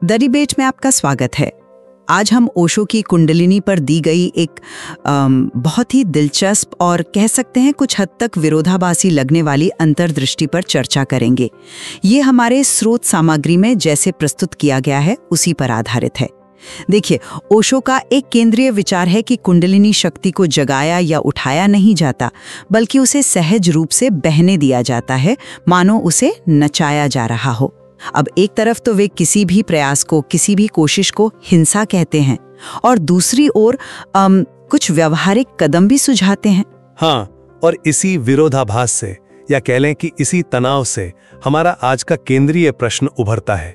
The debate में आपका स्वागत है। आज हम ओशो की कुंडलिनी पर दी गई एक बहुत ही दिलचस्प और कह सकते हैं कुछ हद तक विरोधाभासी लगने वाली अंतर्दृष्टि पर चर्चा करेंगे। ये हमारे स्रोत सामग्री में जैसे प्रस्तुत किया गया है उसी पर आधारित है। देखिए, ओशो का एक केंद्रीय विचार है कि कुंडलिनी शक्ति को जगाया या उठाया नहीं जाता, बल्कि उसे सहज रूप से बहने दिया जाता है, मानो उसे नचाया जा रहा हो। अब एक तरफ तो वे किसी भी प्रयास को, किसी भी कोशिश को हिंसा कहते हैं और दूसरी ओर कुछ व्यवहारिक कदम भी सुझाते हैं। हाँ, और इसी विरोधाभास से या कह लें कि इसी तनाव से हमारा आज का केंद्रीय प्रश्न उभरता है।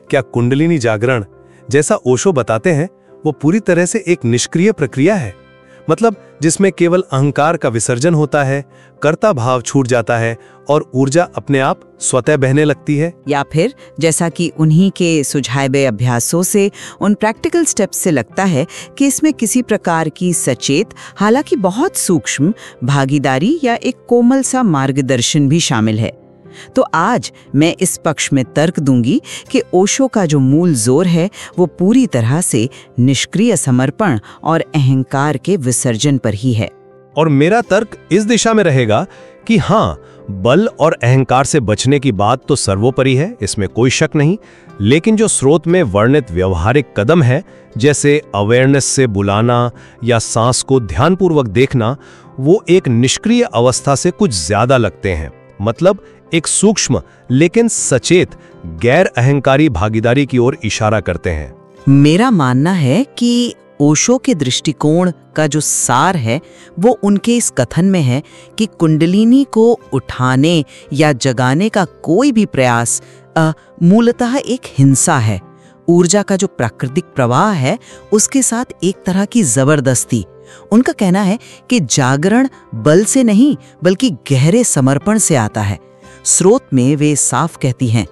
क्या कुंडलिनी जागरण, जैसा ओशो बताते हैं, वो पूरी तरह से एक निष्क्रिय प्रक्रिया है? मतलब जिसमें केवल अहंकार का विसर्जन होता है, कर्ता भाव छूट जाता है और ऊर्जा अपने आप स्वतः बहने लगती है? या फिर जैसा कि उन्हीं के सुझाए गए अभ्यासों से, उन प्रैक्टिकल स्टेप्स से लगता है कि इसमें किसी प्रकार की सचेत, हालांकि बहुत सूक्ष्म भागीदारी या एक कोमल सा मार्गदर्शन भी शामिल है। तो आज मैं इस पक्ष में तर्क दूंगी कि ओशो का जो मूल जोर है वो पूरी तरह से निष्क्रिय समर्पण और अहंकार के विसर्जन पर ही है। और मेरा तर्क इस दिशा में रहेगा कि हाँ, बल और अहंकार से बचने की बात तो सर्वोपरि है, इसमें कोई शक नहीं। लेकिन जो स्रोत में वर्णित व्यवहारिक कदम है, जैसे अवेयरनेस से बुलाना या सांस को ध्यानपूर्वक देखना, वो एक निष्क्रिय अवस्था से कुछ ज्यादा लगते हैं। मतलब एक सूक्ष्म लेकिन सचेत गैर अहंकारी भागीदारी की ओर इशारा करते हैं। मेरा मानना है कि ओशो के दृष्टिकोण का जो सार है वो उनके इस कथन में है कि कुंडलिनी को उठाने या जगाने का कोई भी प्रयास मूलतः एक हिंसा है। ऊर्जा का जो प्राकृतिक प्रवाह है उसके साथ एक तरह की जबरदस्ती। उनका कहना है कि जागरण बल से नहीं बल्कि गहरे समर्पण से आता है। स्रोत में वे साफ कहती हैं,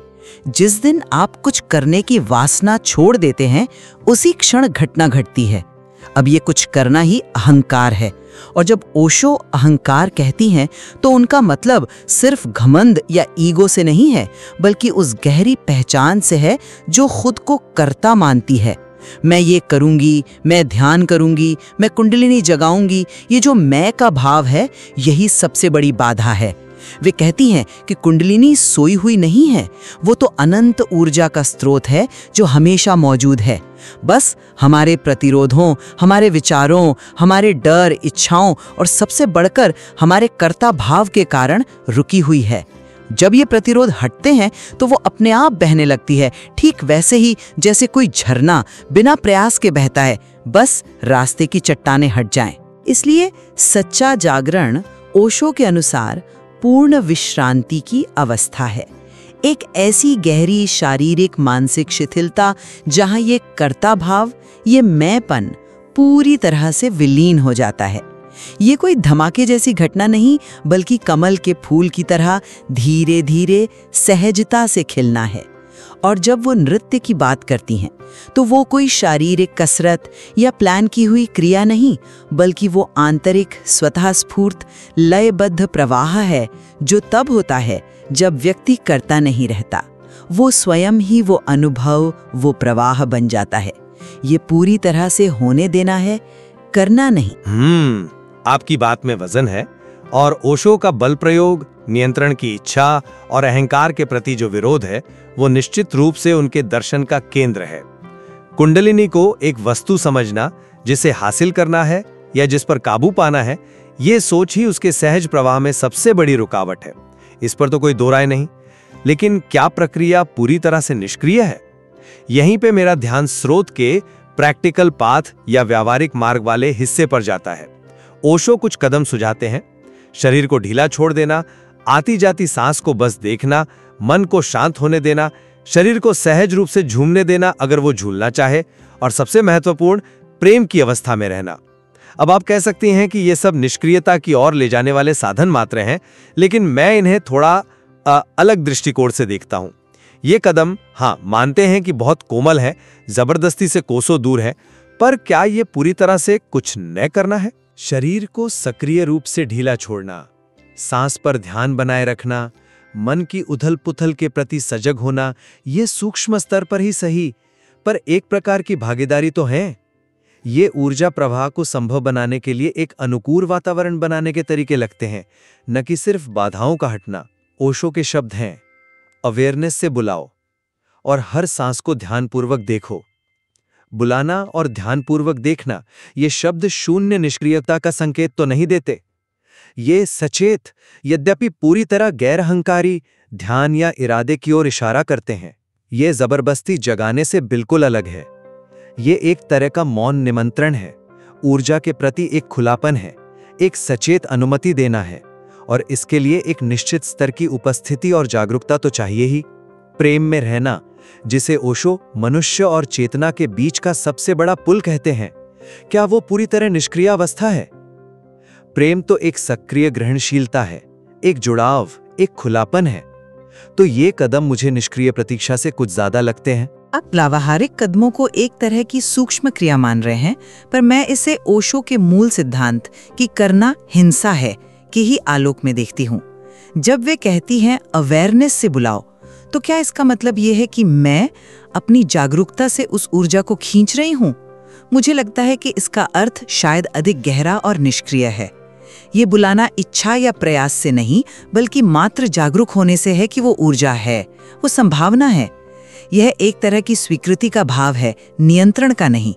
जिस दिन आप कुछ करने की वासना छोड़ देते हैं उसी क्षण घटना घटती है। अब ये कुछ करना ही अहंकार है। और जब ओशो अहंकार कहती हैं तो उनका मतलब सिर्फ घमंड या ईगो से नहीं है, बल्कि उस गहरी पहचान से है जो खुद को कर्ता मानती है। मैं ये करूंगी, मैं ध्यान करूंगी, मैं कुंडलिनी जगाऊंगी, ये जो मैं का भाव है यही सबसे बड़ी बाधा है। वे कहती हैं कि कुंडलिनी सोई हुई नहीं है, वो तो अनंत ऊर्जा का स्रोत है जो हमेशा मौजूद है। बस हमारे प्रतिरोधों, हमारे विचारों, हमारे डर, इच्छाओं और सबसे बढ़कर हमारे कर्ता भाव के कारण रुकी हुई है। जब ये प्रतिरोध हटते हैं तो वो अपने आप बहने लगती है, ठीक वैसे ही जैसे कोई झरना बिना प्रयास के बहता है, बस रास्ते की चट्टानें हट जाएं। इसलिए सच्चा जागरण ओशो के अनुसार पूर्ण विश्रांति की अवस्था है। एक ऐसी गहरी शारीरिक मानसिक शिथिलता जहां ये कर्ता भाव, ये मैंपन पूरी तरह से विलीन हो जाता है। ये कोई धमाके जैसी घटना नहीं, बल्कि कमल के फूल की तरह धीरे धीरे सहजता से खिलना है। और जब वो नृत्य की बात करती हैं तो वो कोई शारीरिक कसरत या प्लान की हुई क्रिया नहीं, बल्कि वो आंतरिक स्वतः स्फूर्त लयबद्ध प्रवाह है जो तब होता है जब व्यक्ति करता नहीं रहता। वो स्वयं ही वो अनुभव, वो प्रवाह बन जाता है। ये पूरी तरह से होने देना है, करना नहीं। आपकी बात में वजन है। और ओशो का बल प्रयोग, नियंत्रण की इच्छा और अहंकार के प्रति जो विरोध है वो निश्चित रूप से उनके दर्शन का केंद्र है। कुंडलिनी को एक वस्तु समझना, जिसे हासिल करना है या जिस पर काबू पाना है, ये सोच ही उसके सहज प्रवाह में सबसे बड़ी रुकावट है। इस पर तो कोई दो राय नहीं। लेकिन क्या प्रक्रिया पूरी तरह से निष्क्रिय है? यहीं पे मेरा ध्यान स्रोत के प्रैक्टिकल पाथ या व्यावहारिक मार्ग वाले हिस्से पर जाता है। ओशो कुछ कदम सुझाते हैं। शरीर को ढीला छोड़ देना, आती जाती सांस को बस देखना, मन को शांत होने देना, शरीर को सहज रूप से झूमने देना अगर वो झूलना चाहे, और सबसे महत्वपूर्ण, प्रेम की अवस्था में रहना। अब आप कह सकती हैं कि ये सब निष्क्रियता की ओर ले जाने वाले साधन मात्र हैं, लेकिन मैं इन्हें थोड़ा अलग दृष्टिकोण से देखता हूं। ये कदम, हाँ, मानते हैं कि बहुत कोमल है, जबरदस्ती से कोसों दूर है, पर क्या ये पूरी तरह से कुछ न करना है? शरीर को सक्रिय रूप से ढीला छोड़ना, सांस पर ध्यान बनाए रखना, मन की उथल पुथल के प्रति सजग होना, ये सूक्ष्म स्तर पर ही सही, पर एक प्रकार की भागीदारी तो है। ये ऊर्जा प्रवाह को संभव बनाने के लिए एक अनुकूल वातावरण बनाने के तरीके लगते हैं, न कि सिर्फ बाधाओं का हटना। ओशो के शब्द हैं, अवेयरनेस से बुलाओ और हर सांस को ध्यानपूर्वक देखो। बुलाना और ध्यानपूर्वक देखना ये शब्द शून्य निष्क्रियता का संकेत तो नहीं देते। ये सचेत, यद्यपि पूरी तरह गैर अहंकारी ध्यान या इरादे की ओर इशारा करते हैं। ये जबरदस्ती जगाने से बिल्कुल अलग है। ये एक तरह का मौन निमंत्रण है, ऊर्जा के प्रति एक खुलापन है, एक सचेत अनुमति देना है, और इसके लिए एक निश्चित स्तर की उपस्थिति और जागरूकता तो चाहिए ही। प्रेम में रहना, जिसे ओशो मनुष्य और चेतना के बीच का सबसे बड़ा पुल कहते हैं, क्या वो पूरी तरह निष्क्रिय अवस्था है? प्रेम तो एक सक्रिय ग्रहणशीलता है, एक जुड़ाव, एक खुलापन है। तो ये कदम मुझे निष्क्रिय प्रतीक्षा से कुछ ज्यादा लगते हैं। आप व्यावहारिक कदमों को एक तरह की सूक्ष्म क्रिया मान रहे हैं, पर मैं इसे ओशो के मूल सिद्धांत कि करना हिंसा है के ही आलोक में देखती हूँ। जब वे कहती हैं अवेयरनेस से बुलाओ, तो क्या इसका मतलब ये है कि मैं अपनी जागरूकता से उस ऊर्जा को खींच रही हूँ? मुझे लगता है कि इसका अर्थ शायद अधिक गहरा और निष्क्रिय है। ये बुलाना इच्छा या प्रयास से नहीं, बल्कि मात्र जागरूक होने से है कि वो ऊर्जा है, वो संभावना है। यह एक तरह की स्वीकृति का भाव है, नियंत्रण का नहीं।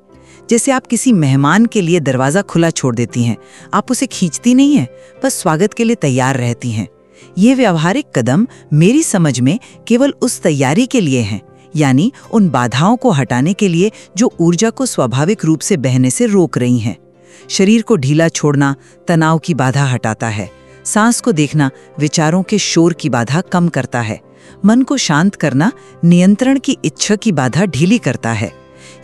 जैसे आप किसी मेहमान के लिए दरवाजा खुला छोड़ देती हैं, आप उसे खींचती नहीं हैं, बस स्वागत के लिए तैयार रहती हैं। ये व्यावहारिक कदम मेरी समझ में केवल उस तैयारी के लिए हैं, यानी उन बाधाओं को हटाने के लिए जो ऊर्जा को स्वाभाविक रूप से बहने से रोक रही हैं। शरीर को ढीला छोड़ना तनाव की बाधा हटाता है, सांस को देखना विचारों के शोर की बाधा कम करता है, मन को शांत करना नियंत्रण की इच्छा की बाधा ढीली करता है।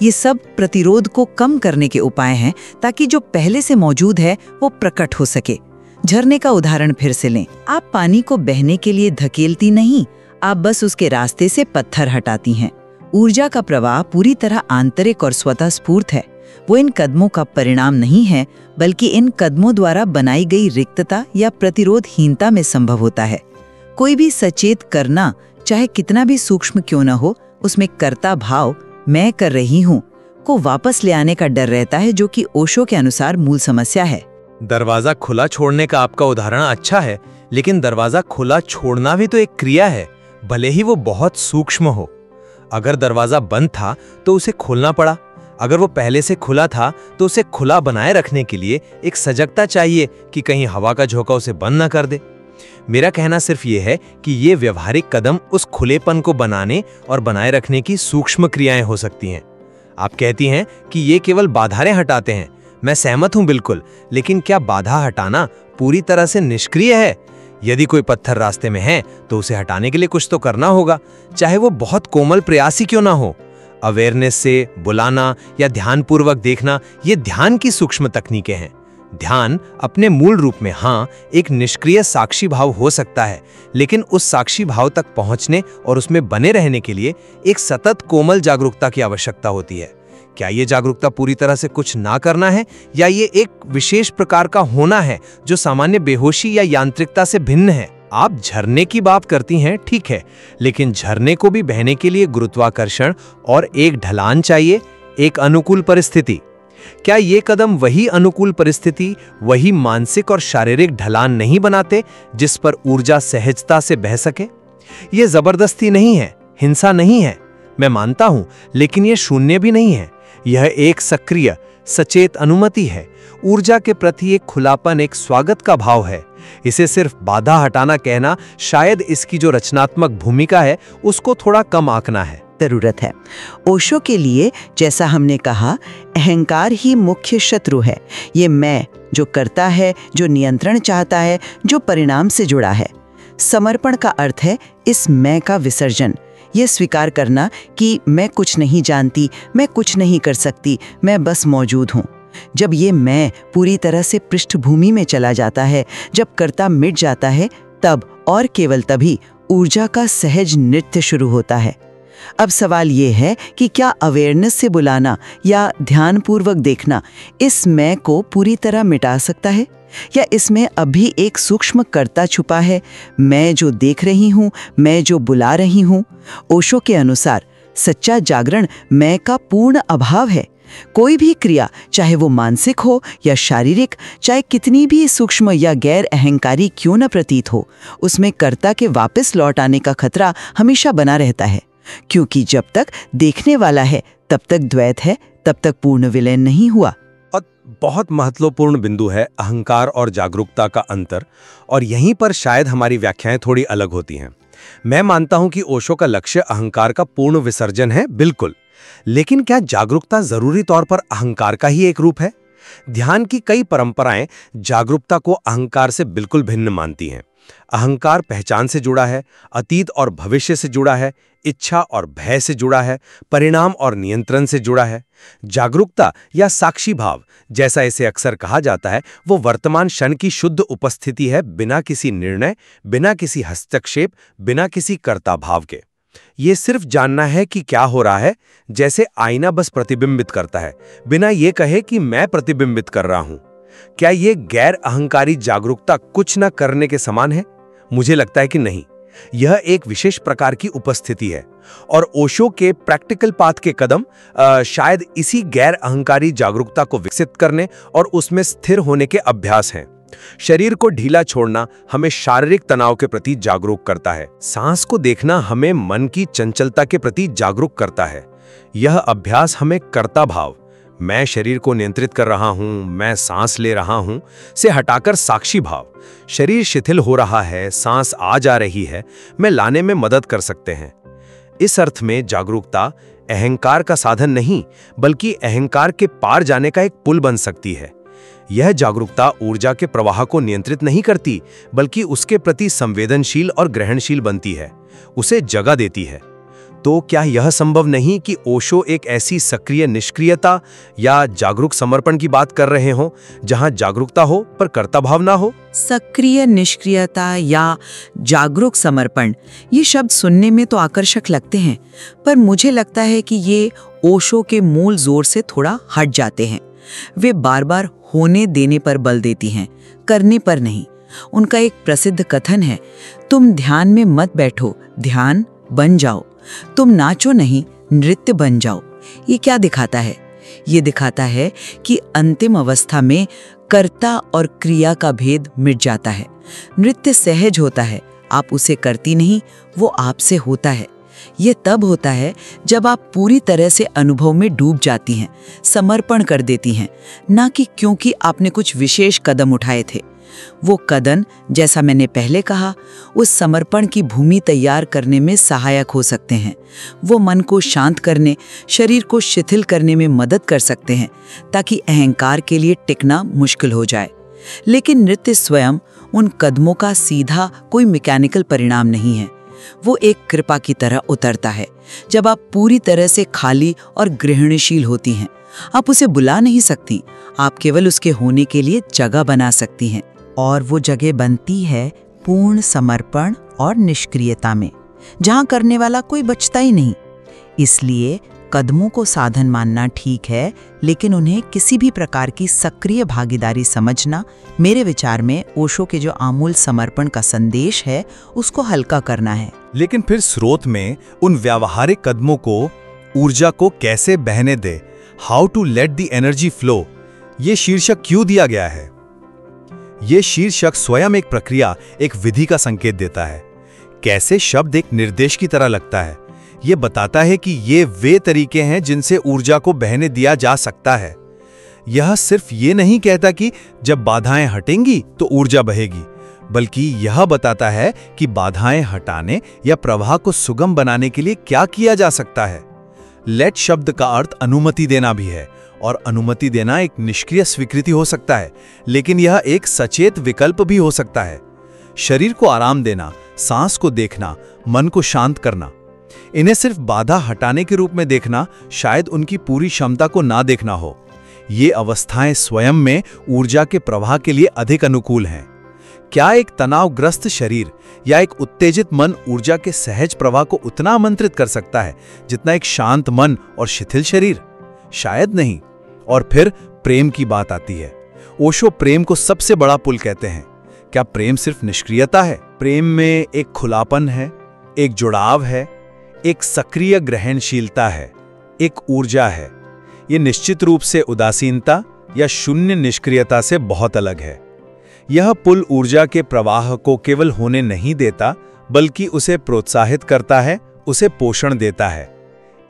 ये सब प्रतिरोध को कम करने के उपाय हैं, ताकि जो पहले से मौजूद है वो प्रकट हो सके। झरने का उदाहरण फिर से लें। आप पानी को बहने के लिए धकेलती नहीं, आप बस उसके रास्ते से पत्थर हटाती हैं। ऊर्जा का प्रवाह पूरी तरह आंतरिक और स्वतः स्फूर्त है। वो इन कदमों का परिणाम नहीं है, बल्कि इन कदमों द्वारा बनाई गई रिक्तता या प्रतिरोधहीनता में संभव होता है। कोई भी सचेत करना, चाहे कितना भी सूक्ष्म क्यों न हो, उसमें कर्ता भाव, मैं कर रही हूँ, को वापस ले आने का डर रहता है, जो कि ओशो के अनुसार मूल समस्या है। दरवाजा खुला छोड़ने का आपका उदाहरण अच्छा है, लेकिन दरवाजा खुला छोड़ना भी तो एक क्रिया है, भले ही वो बहुत सूक्ष्म हो। अगर दरवाजा बंद था तो उसे खोलना पड़ा, अगर वो पहले से खुला था तो उसे खुला बनाए रखने के लिए एक सजगता चाहिए कि कहीं हवा का झोंका उसे बंद न कर दे। मेरा कहना सिर्फ ये है कि ये व्यवहारिक कदम उस खुलेपन को बनाने और बनाए रखने की सूक्ष्म क्रियाएं हो सकती हैं। आप कहती हैं कि ये केवल बाधाएं हटाते हैं। मैं सहमत हूं बिल्कुल, लेकिन क्या बाधा हटाना पूरी तरह से निष्क्रिय है? यदि कोई पत्थर रास्ते में है तो उसे हटाने के लिए कुछ तो करना होगा, चाहे वो बहुत कोमल प्रयास ही क्यों ना हो। अवेयरनेस से बुलाना या ध्यानपूर्वक देखना, ये ध्यान की सूक्ष्म तकनीकें हैं। ध्यान अपने मूल रूप में हाँ एक निष्क्रिय साक्षी भाव हो सकता है, लेकिन उस साक्षी भाव तक पहुंचने और उसमें बने रहने के लिए एक सतत कोमल जागरूकता की आवश्यकता होती है। क्या ये जागरूकता पूरी तरह से कुछ ना करना है, या ये एक विशेष प्रकार का होना है जो सामान्य बेहोशी या यांत्रिकता से भिन्न है? आप झरने की बात करती हैं, ठीक है, लेकिन झरने को भी बहने के लिए गुरुत्वाकर्षण और एक ढलान चाहिए, एक अनुकूल परिस्थिति। क्या ये कदम वही अनुकूल परिस्थिति, वही मानसिक और शारीरिक ढलान नहीं बनाते जिस पर ऊर्जा सहजता से बह सके? ये जबरदस्ती नहीं है, हिंसा नहीं है, मैं मानता हूं, लेकिन ये शून्य भी नहीं है। यह एक सक्रिय सचेत अनुमति है। ऊर्जा के प्रति एक खुलापन, एक स्वागत का भाव है। इसे सिर्फ बाधा हटाना कहना शायद इसकी जो रचनात्मक भूमिका है उसको थोड़ा कम आंकना है। जरूरत है। ओशो के लिए, जैसा हमने कहा, अहंकार ही मुख्य शत्रु है। ये मैं जो करता है, जो नियंत्रण चाहता है, जो परिणाम से जुड़ा है। समर्पण का अर्थ है इस मैं का विसर्जन, ये स्वीकार करना कि मैं कुछ नहीं जानती, मैं कुछ नहीं कर सकती, मैं बस मौजूद हूँ। जब ये मैं पूरी तरह से पृष्ठभूमि में चला जाता है, जब कर्ता मिट जाता है, तब और केवल तभी ऊर्जा का सहज नृत्य शुरू होता है। अब सवाल ये है कि क्या अवेयरनेस से बुलाना या ध्यानपूर्वक देखना इस मैं को पूरी तरह मिटा सकता है, या इसमें अभी एक सूक्ष्म कर्ता छुपा है, मैं जो देख रही हूँ, मैं जो बुला रही हूँ? ओशो के अनुसार सच्चा जागरण मैं का पूर्ण अभाव है। कोई भी क्रिया, चाहे वो मानसिक हो या शारीरिक, चाहे कितनी भी सूक्ष्म या गैर अहंकारी क्यों न प्रतीत हो, उसमें कर्ता के वापस लौट आने का खतरा हमेशा बना रहता है। क्योंकि जब तक देखने वाला है तब तक द्वैत है, तब तक पूर्ण विलय नहीं हुआ। और बहुत महत्वपूर्ण बिंदु है अहंकार और जागरूकता का अंतर, और यहीं पर शायद हमारी व्याख्याएं थोड़ी अलग होती हैं। मैं मानता हूं कि ओशो का लक्ष्य अहंकार का पूर्ण विसर्जन है, बिल्कुल, लेकिन क्या जागरूकता जरूरी तौर पर अहंकार का ही एक रूप है? ध्यान की कई परंपराएं जागरूकता को अहंकार से बिल्कुल भिन्न मानती हैं। अहंकार पहचान से जुड़ा है, अतीत और भविष्य से जुड़ा है, इच्छा और भय से जुड़ा है, परिणाम और नियंत्रण से जुड़ा है। जागरूकता या साक्षी भाव, जैसा इसे अक्सर कहा जाता है, वो वर्तमान क्षण की शुद्ध उपस्थिति है, बिना किसी निर्णय, बिना किसी हस्तक्षेप, बिना किसी कर्ता भाव के। ये सिर्फ जानना है कि क्या हो रहा है, जैसे आईना बस प्रतिबिंबित करता है, बिना ये कहे कि मैं प्रतिबिंबित कर रहा हूं। क्या ये गैर अहंकारी जागरूकता कुछ न करने के समान है? मुझे लगता है कि नहीं। यह एक विशेष प्रकार की उपस्थिति है, और ओशो के प्रैक्टिकल पाथ के कदम शायद इसी गैर अहंकारी जागरूकता को विकसित करने और उसमें स्थिर होने के अभ्यास हैं। शरीर को ढीला छोड़ना हमें शारीरिक तनाव के प्रति जागरूक करता है। सांस को देखना हमें मन की चंचलता के प्रति जागरूक करता है। यह अभ्यास हमें कर्ता भाव, मैं शरीर को नियंत्रित कर रहा हूं, मैं सांस ले रहा हूं, से हटाकर साक्षी भाव, शरीर शिथिल हो रहा है, सांस आ जा रही है, मैं लाने में मदद कर सकते हैं। इस अर्थ में जागरूकता अहंकार का साधन नहीं, बल्कि अहंकार के पार जाने का एक पुल बन सकती है। यह जागरूकता ऊर्जा के प्रवाह को नियंत्रित नहीं करती, बल्कि उसके प्रति संवेदनशील और ग्रहणशील बनती है, उसे जगह देती है। तो क्या यह संभव नहीं कि ओशो एक ऐसी सक्रिय निष्क्रियता या जागरूक समर्पण की बात कर रहे हों, जहां जागरूकता हो पर कर्ता भाव ना हो? सक्रिय निष्क्रियता या जागरूक समर्पण, ये शब्द सुनने में तो आकर्षक लगते हैं, पर मुझे लगता है कि ये ओशो के मूल जोर से थोड़ा हट जाते हैं। वे बार बार होने देने पर बल देती हैं, करने पर नहीं। उनका एक प्रसिद्ध कथन है, तुम ध्यान में मत बैठो, ध्यान बन जाओ। तुम नाचो नहीं, नृत्य बन जाओ। ये क्या दिखाता है? ये दिखाता है कि अंतिम अवस्था में कर्ता और क्रिया का भेद मिट जाता है। नृत्य सहज होता है, आप उसे करती नहीं, वो आपसे होता है। ये तब होता है जब आप पूरी तरह से अनुभव में डूब जाती हैं, समर्पण कर देती हैं, ना कि क्योंकि आपने कुछ विशेष कदम उठाए थे। वो कदम, जैसा मैंने पहले कहा, उस समर्पण की भूमि तैयार करने में सहायक हो सकते हैं। वो मन को शांत करने, शरीर को शिथिल करने में मदद कर सकते हैं, ताकि अहंकार के लिए टिकना मुश्किल हो जाए। लेकिन नृत्य स्वयं उन कदमों का सीधा कोई मैकेनिकल परिणाम नहीं है। वो एक कृपा की तरह उतरता है। जब आप पूरी तरह से खाली और ग्रहणशील होती हैं, आप उसे बुला नहीं सकती, आप केवल उसके होने के लिए जगह बना सकती हैं। और वो जगह बनती है पूर्ण समर्पण और निष्क्रियता में, जहां करने वाला कोई बचता ही नहीं। इसलिए कदमों को साधन मानना ठीक है, लेकिन उन्हें किसी भी प्रकार की सक्रिय भागीदारी समझना, मेरे विचार में ओशो के जो आमूल समर्पण का संदेश है, उसको हल्का करना है। लेकिन फिर स्रोत में उन व्यावहारिक कदमों को, ऊर्जा को कैसे बहने दे, how to let the energy flow, ये शीर्षक क्यों दिया गया है? ये शीर्षक स्वयं एक प्रक्रिया, एक विधि का संकेत देता है। कैसे शब्द एक निर्देश की तरह लगता है। ये बताता है कि ये वे तरीके हैं जिनसे ऊर्जा को बहने दिया जा सकता है। यह सिर्फ ये नहीं कहता कि जब बाधाएं हटेंगी तो ऊर्जा बहेगी, बल्कि यह बताता है कि बाधाएं हटाने या प्रवाह को सुगम बनाने के लिए क्या किया जा सकता है। लेट शब्द का अर्थ अनुमति देना भी है, और अनुमति देना एक निष्क्रिय स्वीकृति हो सकता है, लेकिन यह एक सचेत विकल्प भी हो सकता है। शरीर को आराम देना, सांस को देखना, मन को शांत करना, इन्हें सिर्फ बाधा हटाने के रूप में देखना शायद उनकी पूरी क्षमता को ना देखना हो। ये अवस्थाएं स्वयं में ऊर्जा के प्रवाह के लिए अधिक अनुकूल हैं। क्या एक तनावग्रस्त शरीर या एक उत्तेजित मन ऊर्जा के सहज प्रवाह को उतना आमंत्रित कर सकता है जितना एक शांत मन और शिथिल शरीर? शायद नहीं। और फिर प्रेम की बात आती है। ओशो प्रेम को सबसे बड़ा पुल कहते हैं। क्या प्रेम सिर्फ निष्क्रियता है? प्रेम में एक खुलापन है, एक जुड़ाव है, एक सक्रिय ग्रहणशीलता है, एक ऊर्जा है। ये निश्चित रूप से उदासीनता या शून्य निष्क्रियता से बहुत अलग है। यह पुल ऊर्जा के प्रवाह को केवल होने नहीं देता, बल्कि उसे प्रोत्साहित करता है, उसे पोषण देता है।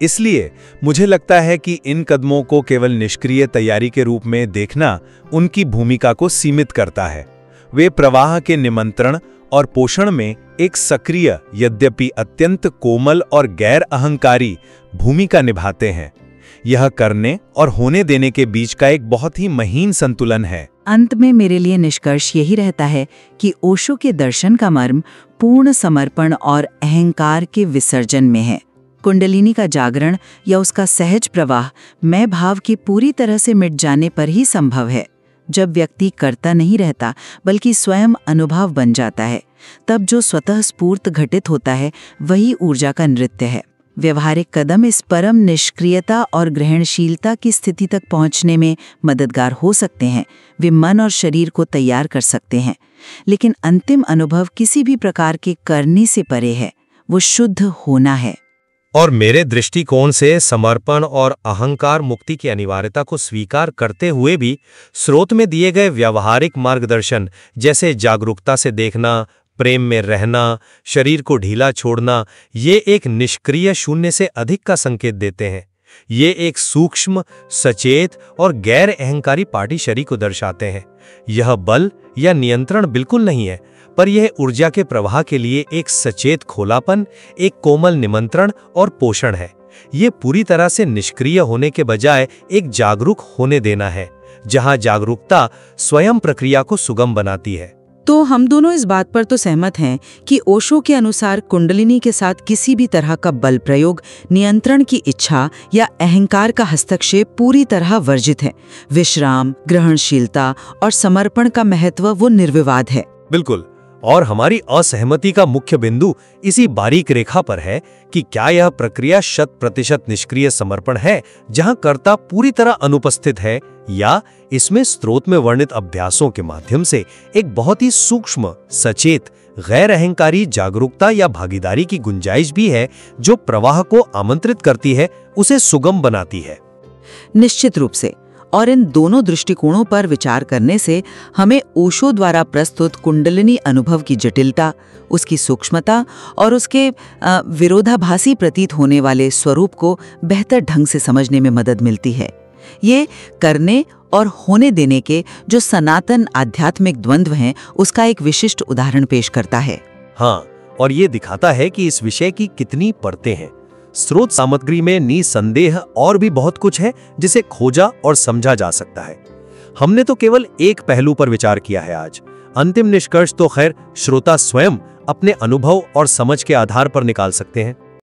इसलिए मुझे लगता है कि इन कदमों को केवल निष्क्रिय तैयारी के रूप में देखना उनकी भूमिका को सीमित करता है। वे प्रवाह के निमंत्रण और पोषण में एक सक्रिय, यद्यपि अत्यंत कोमल और गैर अहंकारी भूमिका निभाते हैं। यह करने और होने देने के बीच का एक बहुत ही महीन संतुलन है। अंत में मेरे लिए निष्कर्ष यही रहता है कि ओशो के दर्शन का मर्म पूर्ण समर्पण और अहंकार के विसर्जन में है। कुंडलिनी का जागरण या उसका सहज प्रवाह मैं भाव के पूरी तरह से मिट जाने पर ही संभव है। जब व्यक्ति करता नहीं रहता बल्कि स्वयं अनुभव बन जाता है, तब जो स्वतः स्फूर्त घटित होता है वही ऊर्जा का नृत्य है। व्यवहारिक कदम इस परम निष्क्रियता और ग्रहणशीलता की स्थिति तक पहुंचने में मददगार हो सकते हैं। वे मन और शरीर को तैयार कर सकते हैं, लेकिन अंतिम अनुभव किसी भी प्रकार के करने से परे है, वो शुद्ध होना है। और मेरे दृष्टिकोण से समर्पण और अहंकार मुक्ति की अनिवार्यता को स्वीकार करते हुए भी स्रोत में दिए गए व्यावहारिक मार्गदर्शन, जैसे जागरूकता से देखना, प्रेम में रहना, शरीर को ढीला छोड़ना, ये एक निष्क्रिय शून्य से अधिक का संकेत देते हैं। ये एक सूक्ष्म, सचेत और गैर अहंकारी पार्टी शरीर को दर्शाते हैं। यह बल या नियंत्रण बिल्कुल नहीं है, पर यह ऊर्जा के प्रवाह के लिए एक सचेत खोलापन, एक कोमल निमंत्रण और पोषण है। ये पूरी तरह से निष्क्रिय होने के बजाय एक जागरूक होने देना है, जहां जागरूकता स्वयं प्रक्रिया को सुगम बनाती है। तो हम दोनों इस बात पर तो सहमत हैं कि ओशो के अनुसार कुंडलिनी के साथ किसी भी तरह का बल प्रयोग, नियंत्रण की इच्छा या अहंकार का हस्तक्षेप पूरी तरह वर्जित है। विश्राम, ग्रहणशीलता और समर्पण का महत्व वो निर्विवाद है। बिल्कुल। और हमारी असहमति का मुख्य बिंदु इसी बारीक रेखा पर है कि क्या यह प्रक्रिया 100% निष्क्रिय समर्पण है, जहां कर्ता पूरी तरह अनुपस्थित है, या इसमें स्रोत में वर्णित अभ्यासों के माध्यम से एक बहुत ही सूक्ष्म, सचेत, गैर अहंकारी जागरूकता या भागीदारी की गुंजाइश भी है, जो प्रवाह को आमंत्रित करती है, उसे सुगम बनाती है। निश्चित रूप से। और इन दोनों दृष्टिकोणों पर विचार करने से हमें ओशो द्वारा प्रस्तुत कुंडलिनी अनुभव की जटिलता, उसकी सूक्ष्मता और उसके विरोधाभासी प्रतीत होने वाले स्वरूप को बेहतर ढंग से समझने में मदद मिलती है। ये करने और होने देने के जो सनातन आध्यात्मिक द्वंद्व हैं, उसका एक विशिष्ट उदाहरण पेश करता है। हाँ, और ये दिखाता है कि इस विषय की कितनी परतें हैं। स्रोत सामग्री में निसंदेह और भी बहुत कुछ है जिसे खोजा और समझा जा सकता है। हमने तो केवल एक पहलू पर विचार किया है आज। अंतिम निष्कर्ष तो खैर श्रोता स्वयं अपने अनुभव और समझ के आधार पर निकाल सकते हैं।